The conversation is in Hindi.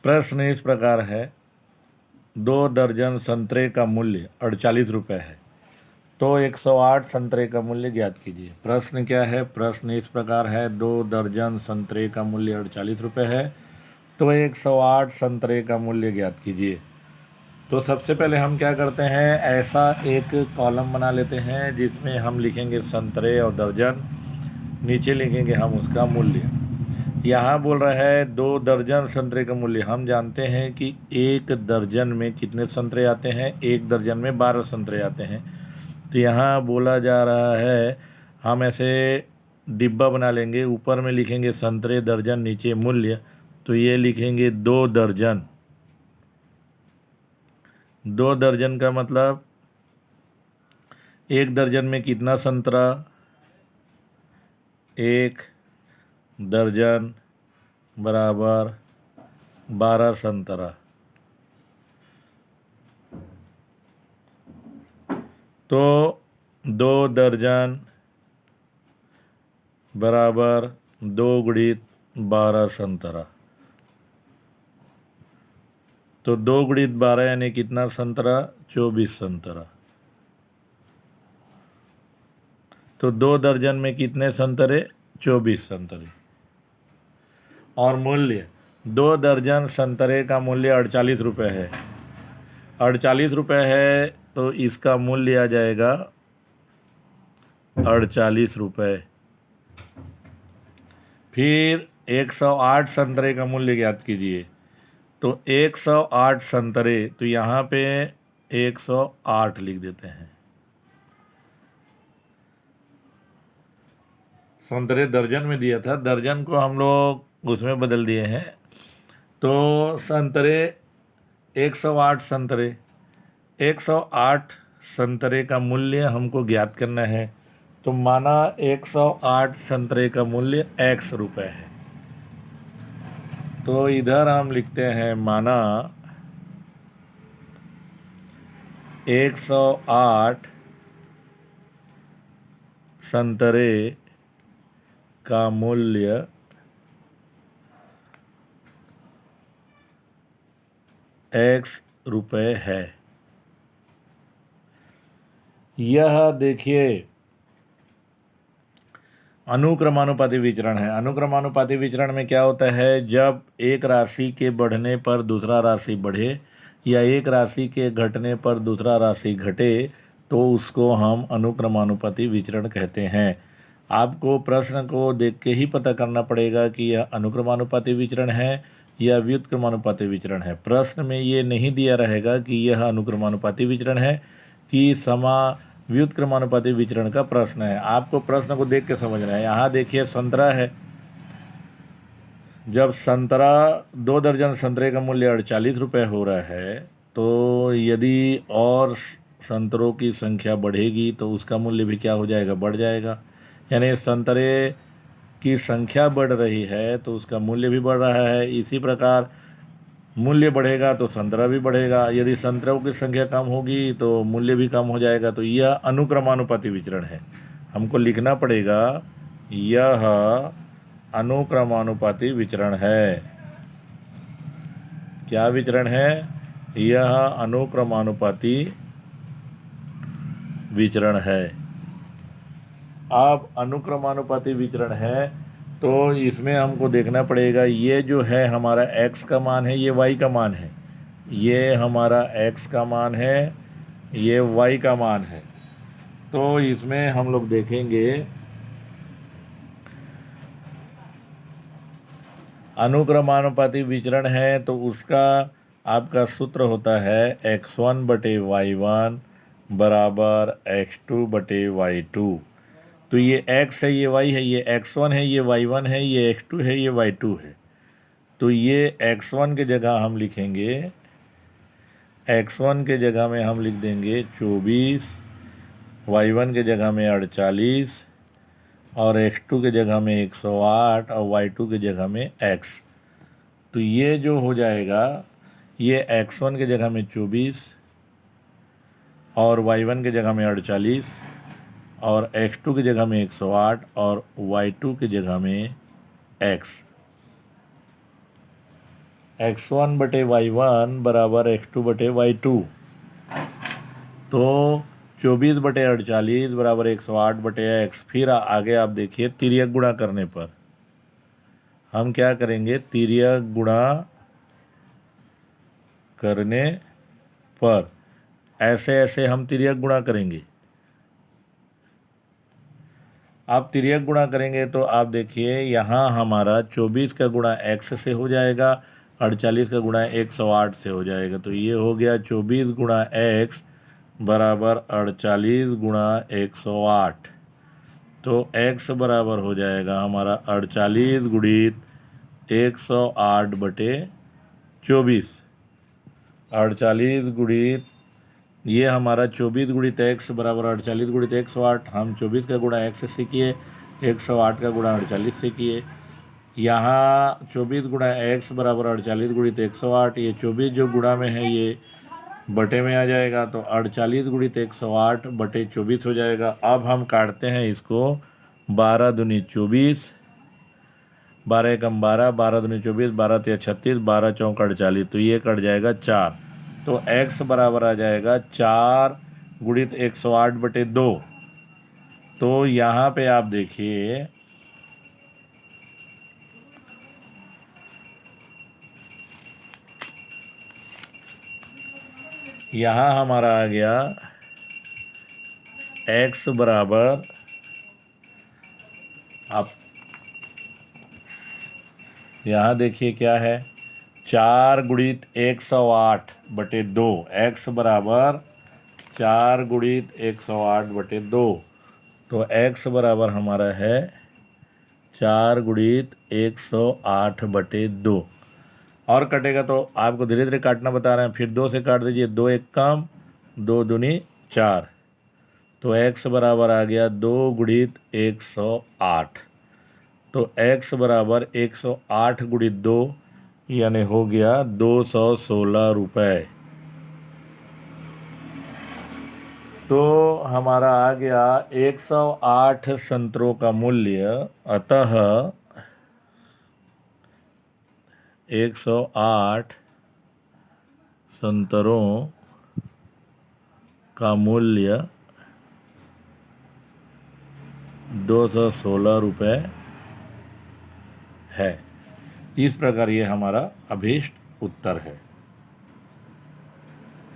प्रश्न इस प्रकार है, 2 दर्जन संतरे का मूल्य 48 रुपये है, तो 108 संतरे का मूल्य ज्ञात कीजिए। प्रश्न क्या है? प्रश्न इस प्रकार है, 2 दर्जन संतरे का मूल्य 48 रुपये है, तो 108 संतरे का मूल्य ज्ञात कीजिए। तो सबसे पहले हम क्या करते हैं, ऐसा एक कॉलम बना लेते हैं जिसमें हम लिखेंगे संतरे और दर्जन, नीचे लिखेंगे हम उसका मूल्य। यहाँ बोल रहा है 2 दर्जन संतरे का मूल्य। हम जानते हैं कि 1 दर्जन में कितने संतरे आते हैं, 1 दर्जन में 12 संतरे आते हैं। तो यहाँ बोला जा रहा है, हम ऐसे डिब्बा बना लेंगे, ऊपर में लिखेंगे संतरे दर्जन, नीचे मूल्य। तो ये लिखेंगे 2 दर्जन। 2 दर्जन का मतलब 1 दर्जन में कितना संतरा, 1 दर्जन बराबर 12 संतरा। तो 2 दर्जन बराबर 2 गुणित 12 संतरा। तो 2 गुणित 12 यानी कितना संतरा, 24 संतरा। तो 2 दर्जन में कितने संतरे, 24 संतरे। और मूल्य, 2 दर्जन संतरे का मूल्य 48 रुपये है। 48 रुपये है तो इसका मूल्य आ जाएगा 48 रुपये। फिर 108 संतरे का मूल्य ज्ञात कीजिए। तो 108 संतरे, तो यहाँ पे 108 लिख देते हैं। संतरे दर्जन में दिया था, दर्जन को हम लोग उसमें बदल दिए हैं। तो संतरे 108 संतरे, 108 संतरे का मूल्य हमको ज्ञात करना है। तो माना 108 संतरे का मूल्य x रुपये है। तो इधर हम लिखते हैं, माना 108 संतरे का मूल्य x रुपये है। यह देखिए अनुक्रमानुपाती विचरण है। अनुक्रमानुपाती विचरण में क्या होता है, जब एक राशि के बढ़ने पर दूसरा राशि बढ़े या एक राशि के घटने पर दूसरा राशि घटे तो उसको हम अनुक्रमानुपाती विचरण कहते हैं। आपको प्रश्न को देख के ही पता करना पड़ेगा कि यह अनुक्रमानुपाती विचरण है या व्युत्क्रमानुपाती विचरण है। प्रश्न में ये नहीं दिया रहेगा कि यह अनुक्रमानुपाती विचरण है कि व्युत्क्रमानुपाती विचरण का प्रश्न है। आपको प्रश्न को देख के समझना है। यहाँ देखिए संतरा है, जब संतरा 2 दर्जन संतरे का मूल्य 48 रुपये हो रहा है, तो यदि और संतरों की संख्या बढ़ेगी तो उसका मूल्य भी क्या हो जाएगा, बढ़ जाएगा। यानी संतरे की संख्या बढ़ रही है तो उसका मूल्य भी बढ़ रहा है। इसी प्रकार मूल्य बढ़ेगा तो संतरा भी बढ़ेगा। यदि संतरों की संख्या कम होगी तो मूल्य भी कम हो जाएगा। तो यह अनुक्रमानुपाती विचरण है। हमको लिखना पड़ेगा, यह अनुक्रमानुपाती विचरण है। क्या विचरण है? यह अनुक्रमानुपाती विचरण है। अब अनुक्रमानुपाती विचरण है तो इसमें हमको देखना पड़ेगा, ये जो है हमारा x का मान है, ये y का मान है। ये हमारा x का मान है, ये y का मान है। तो इसमें हम लोग देखेंगे अनुक्रमानुपाती विचरण है तो उसका आपका सूत्र होता है x1/y1 बराबर x2/y2। तो ये x है, ये y है, ये x1 है, ये y1 है, ये x2 है, ये y2 है। तो ये x1 के जगह हम लिखेंगे, x1 के जगह में हम लिख देंगे 24, y1 के जगह में 48 और x2 के जगह में 108 और y2 के जगह में x। तो ये जो हो जाएगा, ये x1 के जगह में 24 और y1 के जगह में 48 और x2 की जगह में 108 और y2 की जगह में x। x1 बटे y1 बराबर x2 बटे y2। तो 24 बटे 48 बराबर 108 बटे x। फिर आगे आप देखिए तिर्यक गुणा करने पर हम क्या करेंगे, तिर्यक गुणा करने पर ऐसे ऐसे हम तिर्यक गुणा करेंगे। आप तिर्यक गुणा करेंगे तो आप देखिए यहाँ हमारा 24 का गुणा x से हो जाएगा, 48 का गुणा 108 से हो जाएगा। तो ये हो गया 24 गुणा x बराबर 48 गुणा 108। तो x बराबर हो जाएगा हमारा 48 गुणित 108 बटे 24। 48 गुणित ये हमारा 24 गुणित x बराबर 48 गुणित 108। हम 24 का गुणा x से किए, 108 का गुणा 48 से किए। यहाँ 24 गुणा x बराबर 48 गुणित 108। ये 24 जो गुणा में है ये बटे में आ जाएगा, तो 48 गुणित 108 बटे 24 हो जाएगा। अब हम काटते हैं इसको, 12 दूनी 24, 12 एकम 12, 12 दूनी 24, 12 तिया 36, 12 चौक 48। तो ये कट जाएगा 4। तो x बराबर आ जाएगा 4 गुणित 108 बटे 2। तो यहाँ पे आप देखिए यहाँ हमारा आ गया x बराबर, आप यहाँ देखिए क्या है, 4 गुणित 108 बटे 2। x बराबर 4 गुणित 108 बटे 2। तो x बराबर हमारा है 4 गुणित 108 बटे 2। और कटेगा तो आपको धीरे धीरे काटना बता रहे हैं। फिर 2 से काट दीजिए, 2 एक कम, 2 दूनी 4। तो x बराबर आ गया 2 गुणित 108। तो x बराबर 108 गुणित 2 यानी हो गया 216 रुपये। तो हमारा आ गया 108 संतरों का मूल्य। अतः 108 संतरों का मूल्य 216 रुपये है। इस प्रकार ये हमारा अभीष्ट उत्तर है।